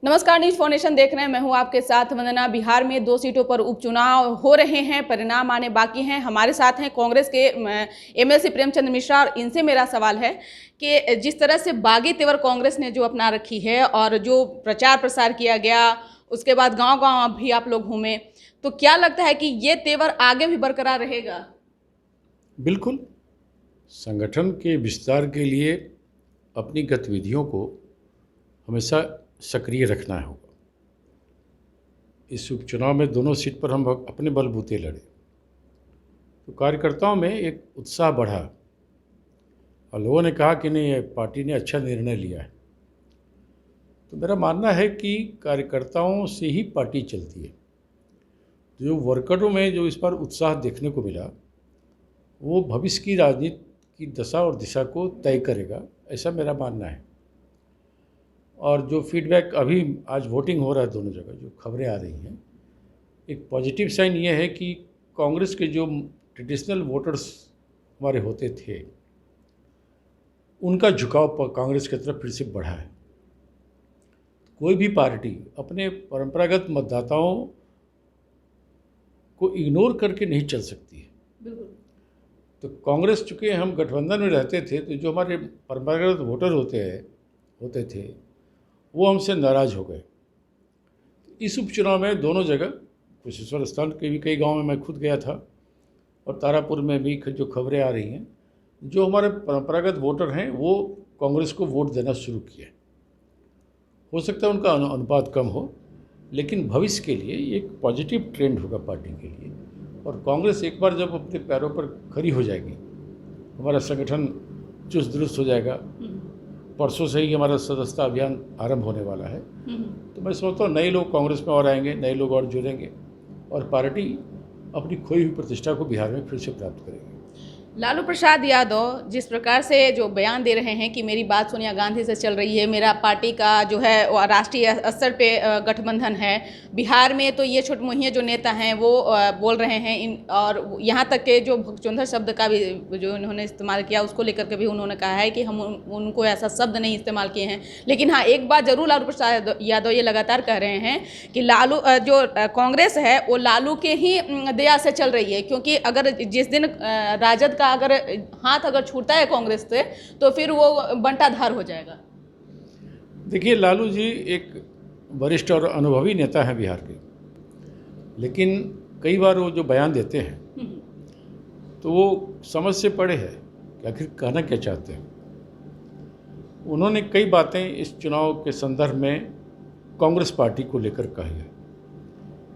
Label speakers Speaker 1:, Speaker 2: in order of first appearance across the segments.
Speaker 1: नमस्कार, news foundation देख रहे हैं। मैं हूं आपके साथ वंदना। बिहार में 2 सीटों पर उपचुनाव हो रहे हैं, परिणाम आने बाकी हैं। हमारे साथ हैं कांग्रेस के एमएलसी प्रेमचंद मिश्रा और इनसे मेरा सवाल है कि जिस तरह से बागी तेवर कांग्रेस ने जो अपना रखी है और जो प्रचार प्रसार किया गया, उसके बाद गांव-गांव भी आप लोग घूमे, तो क्या लगता है कि ये तेवर आगे भी बरकरार रहेगा?
Speaker 2: बिल्कुल। संगठन के विस्तार के लिए अपनी गतिविधियों को हमेशा सक्रिय रखना होगा। इस उपचुनाव में दोनों सीट पर हम अपने बलबूते लड़े, तो कार्यकर्ताओं में एक उत्साह बढ़ा और लोगों ने कहा कि नहीं, पार्टी ने अच्छा निर्णय लिया है। तो मेरा मानना है कि कार्यकर्ताओं से ही पार्टी चलती है। जो वर्करों में जो इस बार उत्साह देखने को मिला, वो भविष्य की राजनीति की दशा और दिशा को तय करेगा, ऐसा मेरा मानना है। और जो फीडबैक अभी आज वोटिंग हो रहा है दोनों जगह, जो खबरें आ रही हैं, एक पॉजिटिव साइन ये है कि कांग्रेस के जो ट्रेडिशनल वोटर्स हमारे होते थे, उनका झुकाव कांग्रेस की तरफ फिर से बढ़ा है। कोई भी पार्टी अपने परंपरागत मतदाताओं को इग्नोर करके नहीं चल सकती है।
Speaker 1: बिल्कुल।
Speaker 2: तो कांग्रेस, चूँकि हम गठबंधन में रहते थे, तो जो हमारे परंपरागत वोटर होते थे वो हमसे नाराज़ हो गए। इस उपचुनाव में दोनों जगह, कुशेश्वर स्थान के भी कई गांव में मैं खुद गया था और तारापुर में भी जो खबरें आ रही हैं, जो हमारे परंपरागत वोटर हैं वो कांग्रेस को वोट देना शुरू किए। हो सकता है उनका अनुपात कम हो, लेकिन भविष्य के लिए ये एक पॉजिटिव ट्रेंड होगा पार्टी के लिए। और कांग्रेस एक बार जब अपने पैरों पर खड़ी हो जाएगी, हमारा संगठन चुस्त दुरुस्त हो जाएगा। परसों से ही हमारा सदस्यता अभियान आरंभ होने वाला है, तो मैं सोचता हूँ नए लोग कांग्रेस में और आएंगे, नए लोग और जुड़ेंगे और पार्टी अपनी खोई हुई प्रतिष्ठा को बिहार में फिर से प्राप्त करेगी।
Speaker 1: लालू प्रसाद यादव जिस प्रकार से जो बयान दे रहे हैं कि मेरी बात सोनिया गांधी से चल रही है, मेरा पार्टी का जो है वो राष्ट्रीय स्तर पे गठबंधन है, बिहार में तो ये छोटमुहिया जो नेता हैं वो बोल रहे हैं और यहाँ तक के जो भगचोंधर शब्द का भी जो उन्होंने इस्तेमाल किया, उसको लेकर के भी उन्होंने कहा है कि हम उनको ऐसा शब्द नहीं इस्तेमाल किए हैं। लेकिन हाँ, एक बात जरूर लालू प्रसाद यादव ये लगातार कह रहे हैं कि लालू जो कांग्रेस है वो लालू के ही दया से चल रही है, क्योंकि अगर जिस दिन राजद का अगर हाथ अगर छूटता है कांग्रेस से, तो फिर वो बंटाधार हो जाएगा।
Speaker 2: देखिए, लालू जी एक वरिष्ठ और अनुभवी नेता हैं बिहार के, लेकिन कई बार वो जो बयान देते हैं तो वो समझ से परे है कि आखिर कहना क्या चाहते हैं। उन्होंने कई बातें इस चुनाव के संदर्भ में कांग्रेस पार्टी को लेकर कही है।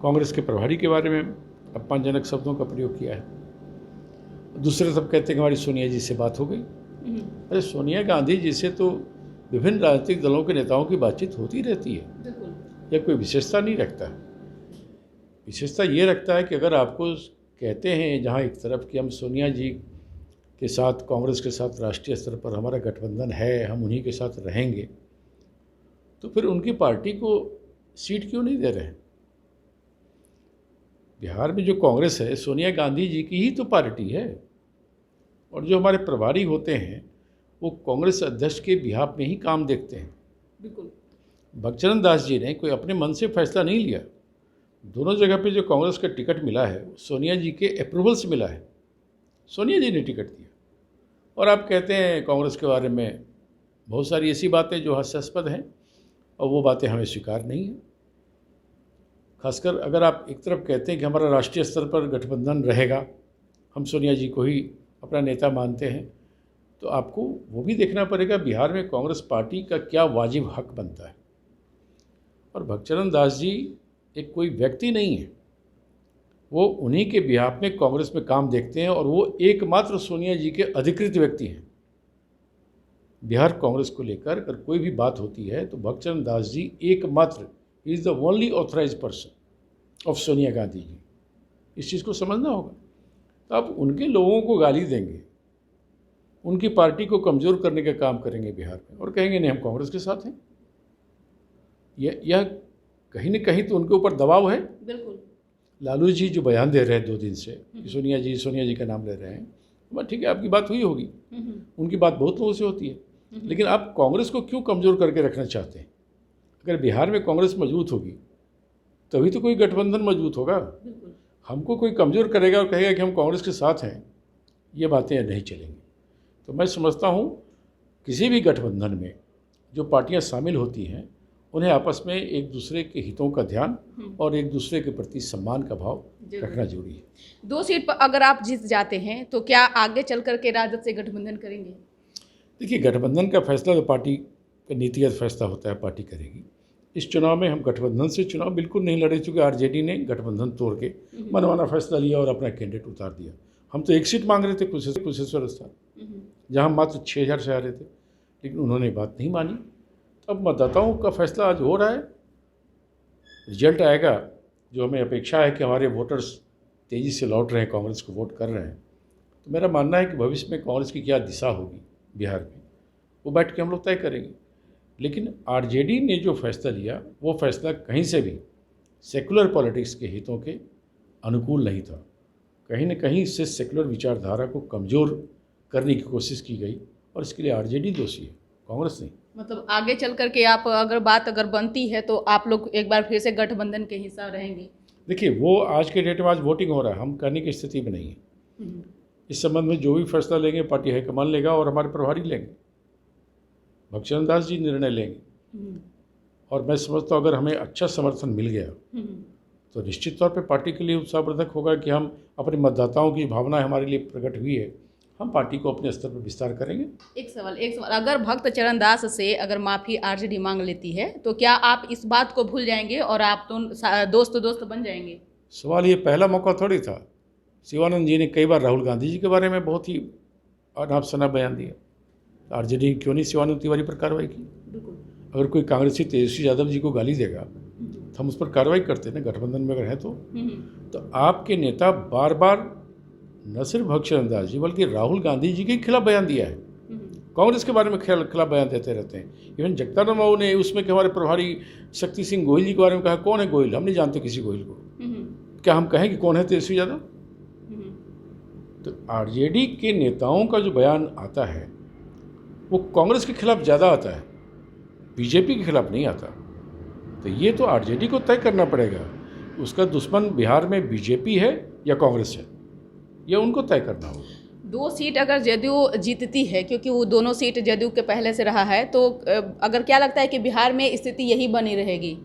Speaker 2: कांग्रेस के प्रभारी के बारे में अपमानजनक शब्दों का प्रयोग किया है। दूसरे सब कहते हैं कि हमारी सोनिया जी से बात हो गई। अरे, सोनिया गांधी जी से तो विभिन्न राजनीतिक दलों के नेताओं की बातचीत होती रहती है। यह कोई विशेषता नहीं रखता है। विशेषता ये रखता है कि अगर आपको कहते हैं जहाँ एक तरफ कि हम सोनिया जी के साथ, कांग्रेस के साथ राष्ट्रीय स्तर पर हमारा गठबंधन है, हम उन्हीं के साथ रहेंगे, तो फिर उनकी पार्टी को सीट क्यों नहीं दे रहे हैं? बिहार में जो कांग्रेस है, सोनिया गांधी जी की ही तो पार्टी है। और जो हमारे प्रभारी होते हैं वो कांग्रेस अध्यक्ष के बिहाफ में ही काम देखते हैं।
Speaker 1: बिल्कुल।
Speaker 2: भगचरण दास जी ने कोई अपने मन से फैसला नहीं लिया। दोनों जगह पे जो कांग्रेस का टिकट मिला है, सोनिया जी के अप्रूवल से मिला है। सोनिया जी ने टिकट दिया। और आप कहते हैं कांग्रेस के बारे में बहुत सारी ऐसी बातें जो हास्यास्पद हैं, और वो बातें हमें स्वीकार नहीं हैं। खासकर अगर आप एक तरफ कहते हैं कि हमारा राष्ट्रीय स्तर पर गठबंधन रहेगा, हम सोनिया जी को ही अपना नेता मानते हैं, तो आपको वो भी देखना पड़ेगा बिहार में कांग्रेस पार्टी का क्या वाजिब हक बनता है। और भगचरण दास जी एक कोई व्यक्ति नहीं है, वो उन्हीं के बिहाफ में कांग्रेस में काम देखते हैं और वो एकमात्र सोनिया जी के अधिकृत व्यक्ति हैं। बिहार कांग्रेस को लेकर अगर कोई भी बात होती है तो भगचरण दास जी एकमात्र, he is the only authorised person of Sonia Gandhi ji. इस चीज़ को समझना होगा। तो आप उनके लोगों को गाली देंगे, उनकी पार्टी को कमज़ोर करने का काम करेंगे बिहार में, और कहेंगे नहीं हम कांग्रेस के साथ हैं। यह कहीं न कहीं तो उनके ऊपर दबाव है।
Speaker 1: बिल्कुल।
Speaker 2: लालू जी जो बयान दे रहे हैं 2 दिन से कि सोनिया जी का नाम ले रहे हैं, तो ठीक है, आपकी बात हुई होगी, उनकी बात बहुत लोगों से होती है, लेकिन आप कांग्रेस को क्यों कमज़ोर करके रखना चाहते हैं? अगर बिहार में कांग्रेस मजबूत होगी तभी तो कोई गठबंधन मजबूत होगा। हमको कोई कमज़ोर करेगा और कहेगा कि हम कांग्रेस के साथ हैं, ये बातें नहीं चलेंगी। तो मैं समझता हूँ किसी भी गठबंधन में जो पार्टियां शामिल होती हैं उन्हें आपस में एक दूसरे के हितों का ध्यान और एक दूसरे के प्रति सम्मान का भाव रखना जरूरी है।
Speaker 1: 2 सीट पर अगर आप जीत जाते हैं तो क्या आगे चल करके राजद से गठबंधन करेंगे?
Speaker 2: देखिए, गठबंधन का फैसला तो पार्टी का नीतिगत फैसला होता है, पार्टी करेगी। इस चुनाव में हम गठबंधन से चुनाव बिल्कुल नहीं लड़े, चूँकि आरजेडी ने गठबंधन तोड़ के मनमाना फैसला लिया और अपना कैंडिडेट उतार दिया। हम तो एक सीट मांग रहे थे कुशेश्वर स्थान, जहाँ मात्र 6000 से आ रहे थे, लेकिन उन्होंने बात नहीं मानी। अब मतदाताओं का फैसला आज हो रहा है, रिजल्ट आएगा। जो हमें अपेक्षा है कि हमारे वोटर्स तेज़ी से लौट रहे हैं, कांग्रेस को वोट कर रहे हैं, तो मेरा मानना है कि भविष्य में कांग्रेस की क्या दिशा होगी बिहार में, वो बैठ के हम लोग तय करेंगे। लेकिन आरजेडी ने जो फैसला लिया वो फैसला कहीं से भी सेकुलर पॉलिटिक्स के हितों के अनुकूल नहीं था। कहीं न कहीं इससे सेकुलर विचारधारा को कमज़ोर करने की कोशिश की गई और इसके लिए आरजेडी दोषी है, कांग्रेस नहीं।
Speaker 1: मतलब आगे चल करके आप अगर बनती है तो आप लोग एक बार फिर से गठबंधन के हिस्सा रहेंगे?
Speaker 2: देखिए, वो आज के डेट में आज वोटिंग हो रहा है, हम कहने की स्थिति में नहीं है। इस संबंध में जो भी फैसला लेंगे पार्टी हाईकमान लेगा और हमारे प्रभारी लेंगे, भक्तचरण दास जी निर्णय लेंगे। और मैं समझता हूँ अगर हमें अच्छा समर्थन मिल गया तो निश्चित तौर पे पार्टी के लिए उत्साहवर्धक होगा कि हम अपने मतदाताओं की भावनाएं हमारे लिए प्रकट हुई है, हम पार्टी को अपने स्तर पर विस्तार करेंगे।
Speaker 1: एक सवाल, अगर भक्तचरण दास से अगर माफ़ी आरजेडी मांग लेती है तो क्या आप इस बात को भूल जाएंगे और आप तो दोस्त बन जाएंगे?
Speaker 2: सवाल ये पहला मौका थोड़ी था। शिवानंद जी ने कई बार राहुल गांधी जी के बारे में बहुत ही अनाप शनाप बयान दिया, आरजेडी क्यों नहीं शिवानंद तिवारी पर कार्रवाई की? अगर कोई कांग्रेसी तेजस्वी यादव जी को गाली देगा तो हम उस पर कार्रवाई करते हैं ना, गठबंधन में अगर है तो आपके नेता बार बार न सिर्फ भक्तचरण दास जी बल्कि राहुल गांधी जी के खिलाफ बयान दिया है, कांग्रेस के बारे में खिलाफ बयान देते रहते हैं। इवन जगदानंद बाबू ने उसमें कि हमारे प्रभारी शक्ति सिंह गोहिल जी के बारे में कहा, कौन है गोहिल? हम नहीं जानते किसी गोहिल को, क्या हम कहें कि कौन है तेजस्वी यादव? तो आरजेडी के नेताओं का जो बयान आता है वो कांग्रेस के खिलाफ ज़्यादा आता है, बीजेपी के खिलाफ नहीं आता। तो ये तो आरजेडी को तय करना पड़ेगा, उसका दुश्मन बिहार में बीजेपी है या कांग्रेस है, यह उनको तय करना होगा।
Speaker 1: 2 सीट अगर जदयू जीतती है, क्योंकि वो दोनों सीट जदयू के पहले से रहा है, तो अगर क्या लगता है कि बिहार में स्थिति यही बनी रहेगी?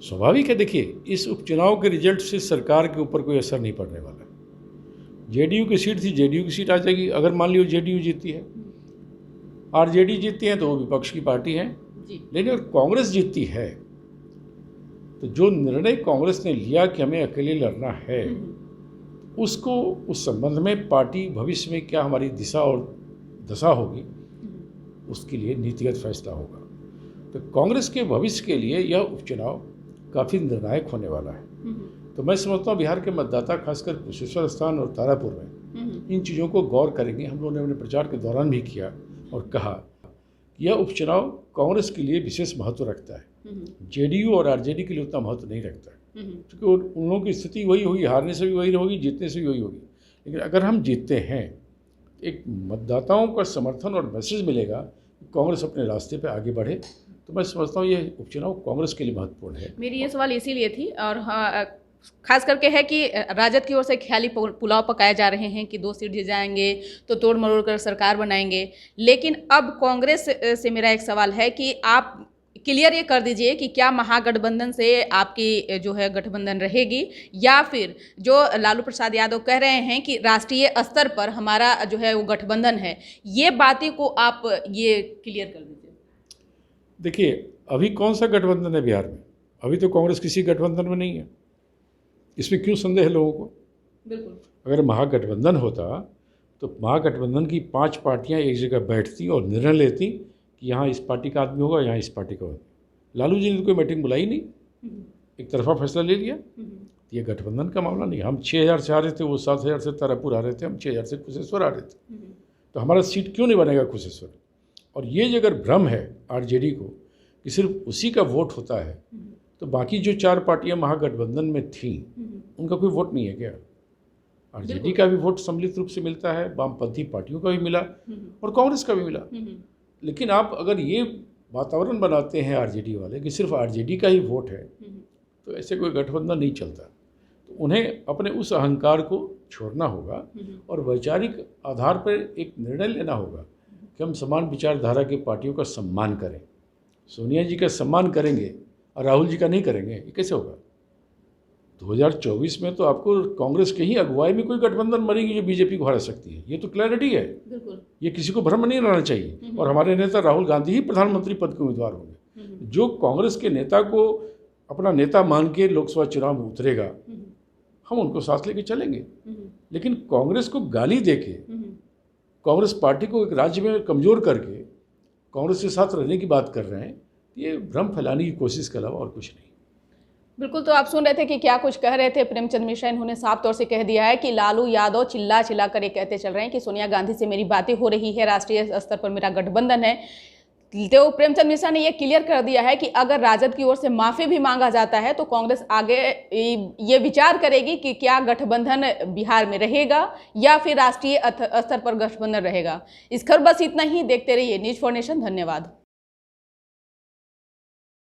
Speaker 2: स्वाभाविक है। देखिए, इस उपचुनाव के रिजल्ट से सरकार के ऊपर कोई असर नहीं पड़ने वाला। जेडीयू की सीट थी, जेडीयू की सीट आ जाएगी। अगर मान लीजिए जेडीयू जीतती है, आरजेडी जीतती है तो वो विपक्ष की पार्टी है, लेकिन अगर कांग्रेस जीतती है तो जो निर्णय कांग्रेस ने लिया कि हमें अकेले लड़ना है, उसको उस संबंध में पार्टी भविष्य में क्या हमारी दिशा और दशा होगी उसके लिए नीतिगत फैसला होगा। तो कांग्रेस के भविष्य के लिए यह उपचुनाव काफ़ी निर्णायक होने वाला है। तो मैं समझता हूँ बिहार के मतदाता खासकर कुशेश्वर स्थान और तारापुर में इन चीज़ों को गौर करेंगे। हम लोगों ने अपने प्रचार के दौरान भी किया और कहा कि यह उपचुनाव कांग्रेस के लिए विशेष महत्व रखता है, जेडीयू और आरजेडी के लिए उतना महत्व नहीं रखता है, क्योंकि उन लोगों की स्थिति वही होगी, हारने से भी वही होगी, जीतने से भी वही होगी। लेकिन अगर हम जीतते हैं एक मतदाताओं का समर्थन और मैसेज मिलेगा कि कांग्रेस अपने रास्ते पर आगे बढ़े, तो मैं समझता हूँ ये उपचुनाव कांग्रेस के लिए महत्वपूर्ण है।
Speaker 1: मेरी ये सवाल इसीलिए थी, और हाँ, खास करके है कि राजद की ओर से ख्याली पुलाव पकाए जा रहे हैं कि 2 सीट जीत जाएंगे तो तोड़ मरोड़ कर सरकार बनाएंगे। लेकिन अब कांग्रेस से मेरा एक सवाल है कि आप क्लियर ये कर दीजिए कि क्या महागठबंधन से आपकी जो है गठबंधन रहेगी, या फिर जो लालू प्रसाद यादव कह रहे हैं कि राष्ट्रीय स्तर पर हमारा जो है वो गठबंधन है, ये बातें को आप ये क्लियर कर दीजिए।
Speaker 2: देखिए, अभी कौन सा गठबंधन है बिहार में? अभी तो कांग्रेस किसी गठबंधन में नहीं है, इसमें क्यों संदेह है लोगों को?
Speaker 1: बिल्कुल,
Speaker 2: अगर महागठबंधन होता तो महागठबंधन की 5 पार्टियां एक जगह बैठती और निर्णय लेती कि यहाँ इस पार्टी का आदमी होगा, यहाँ इस पार्टी का होगा। लालू जी ने तो कोई मीटिंग बुलाई नहीं, एक तरफा फैसला ले लिया। ये गठबंधन का मामला नहीं। हम 6000 से आ रहे थे, वो 7000 से तारापुर आ रहे थे, हम 6000 से कुशेश्वर आ रहे थे, तो हमारा सीट क्यों नहीं बनेगा कुशेश्वर? और ये अगर भ्रम है आरजेडी को कि सिर्फ उसी का वोट होता है, तो बाकी जो 4 पार्टियां महागठबंधन में थीं उनका कोई वोट नहीं है क्या? आरजेडी का भी वोट सम्मिलित रूप से मिलता है, वामपंथी पार्टियों का भी मिला और कांग्रेस का भी मिला। लेकिन आप अगर ये वातावरण बनाते हैं आरजेडी वाले कि सिर्फ आरजेडी का ही वोट है, तो ऐसे कोई गठबंधन नहीं चलता। तो उन्हें अपने उस अहंकार को छोड़ना होगा और वैचारिक आधार पर एक निर्णय लेना होगा कि हम समान विचारधारा की पार्टियों का सम्मान करें। सोनिया जी का सम्मान करेंगे और राहुल जी का नहीं करेंगे, ये कैसे होगा? 2024 में तो आपको कांग्रेस के ही अगुवाई में कोई गठबंधन बनेगी जो बीजेपी को हरा सकती है, ये तो क्लैरिटी है।
Speaker 1: बिल्कुल,
Speaker 2: ये किसी को भ्रम नहीं रहना चाहिए। और हमारे नेता राहुल गांधी ही प्रधानमंत्री पद के उम्मीदवार होंगे। जो कांग्रेस के नेता को अपना नेता मान के लोकसभा चुनाव में उतरेगा, हम उनको साथ लेके चलेंगे। लेकिन कांग्रेस को गाली देके, कांग्रेस पार्टी को एक राज्य में कमज़ोर करके कांग्रेस के साथ रहने की बात कर रहे हैं, ये भ्रम फैलाने की कोशिश के अलावा और कुछ नहीं।
Speaker 1: बिल्कुल। तो आप सुन रहे थे कि क्या कुछ कह रहे थे प्रेमचंद मिश्रा। इन्होंने साफ तौर से कह दिया है कि लालू यादव चिल्ला चिल्ला कर ये कहते चल रहे हैं कि सोनिया गांधी से मेरी बातें हो रही है, राष्ट्रीय स्तर पर मेरा गठबंधन है। तो प्रेमचंद मिश्रा ने ये क्लियर कर दिया है कि अगर राजद की ओर से माफ़ी भी मांगा जाता है तो कांग्रेस आगे ये विचार करेगी कि क्या गठबंधन बिहार में रहेगा या फिर राष्ट्रीय स्तर पर गठबंधन रहेगा। इस खबर बस इतना ही। देखते रहिए न्यूज़ फॉर नेशन। धन्यवाद।